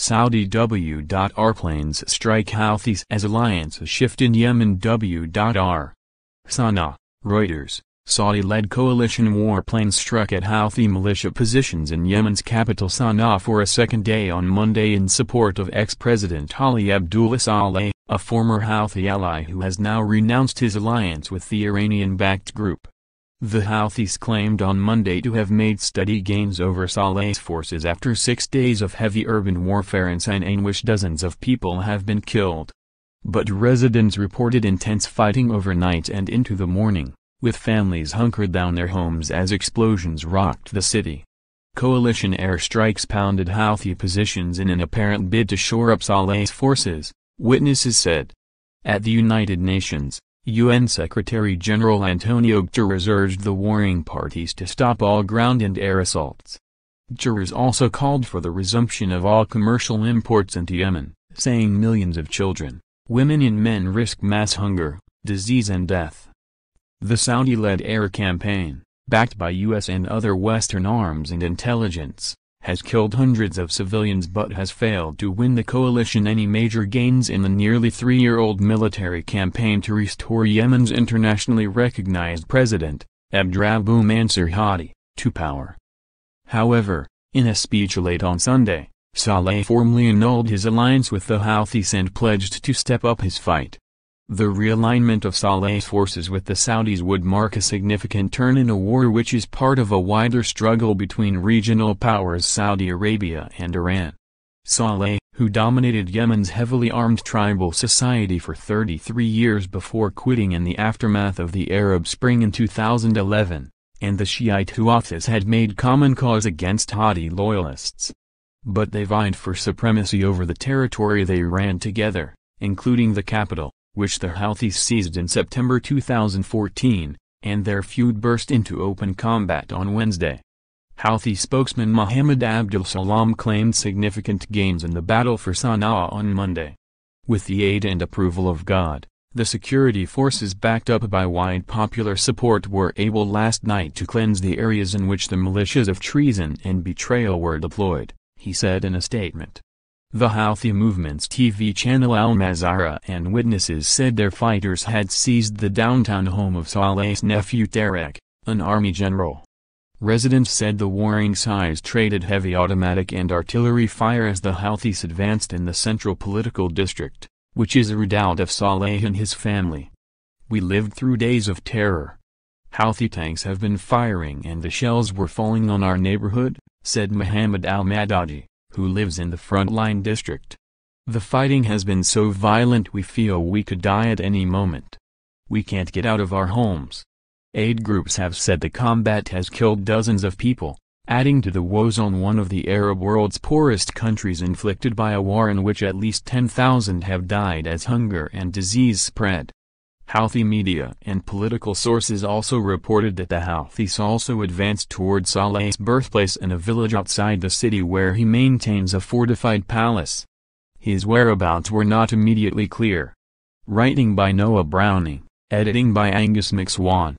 Saudi w.arplanes strike Houthis as alliances shift in Yemen. w.ar. Sanaa, Reuters. Saudi-led coalition warplanes struck at Houthi militia positions in Yemen's capital Sanaa for a second day on Monday in support of ex-President Ali Abdullah Saleh, a former Houthi ally who has now renounced his alliance with the Iranian-backed group. The Houthis claimed on Monday to have made steady gains over Saleh's forces after 6 days of heavy urban warfare in Sanaa in which dozens of people have been killed. But residents reported intense fighting overnight and into the morning, with families hunkered down their homes as explosions rocked the city. Coalition airstrikes pounded Houthi positions in an apparent bid to shore up Saleh's forces, witnesses said. At the United Nations, UN Secretary-General Antonio Guterres urged the warring parties to stop all ground and air assaults. Guterres also called for the resumption of all commercial imports into Yemen, saying millions of children, women and men risk mass hunger, disease and death. The Saudi-led air campaign, backed by US and other Western arms and intelligence, has killed hundreds of civilians but has failed to win the coalition any major gains in the nearly 3-year-old military campaign to restore Yemen's internationally recognized president, Abdrabbuh Mansur Hadi, to power. However, in a speech late on Sunday, Saleh formally annulled his alliance with the Houthis and pledged to step up his fight. The realignment of Saleh's forces with the Saudis would mark a significant turn in a war which is part of a wider struggle between regional powers Saudi Arabia and Iran. Saleh, who dominated Yemen's heavily armed tribal society for 33 years before quitting in the aftermath of the Arab Spring in 2011, and the Shiite Houthis had made common cause against Hadi loyalists. But they vied for supremacy over the territory they ran together, including the capital, which the Houthis seized in September 2014, and their feud burst into open combat on Wednesday. Houthi spokesman Mohammed Abdul Salam claimed significant gains in the battle for Sanaa on Monday. With the aid and approval of God, the security forces backed up by wide popular support were able last night to cleanse the areas in which the militias of treason and betrayal were deployed, he said in a statement. The Houthi movement's TV channel Al Mazara and witnesses said their fighters had seized the downtown home of Saleh's nephew Tarek, an army general. Residents said the warring sides traded heavy automatic and artillery fire as the Houthis advanced in the central political district, which is a redoubt of Saleh and his family. We lived through days of terror. Houthi tanks have been firing and the shells were falling on our neighborhood, said Muhammad al-Madadi, who lives in the frontline district. The fighting has been so violent we feel we could die at any moment. We can't get out of our homes. Aid groups have said the combat has killed dozens of people, adding to the woes on one of the Arab world's poorest countries inflicted by a war in which at least 10,000 have died as hunger and disease spread. Houthi media and political sources also reported that the Houthis also advanced toward Saleh's birthplace in a village outside the city where he maintains a fortified palace. His whereabouts were not immediately clear. Writing by Noah Browning, editing by Angus McSwan.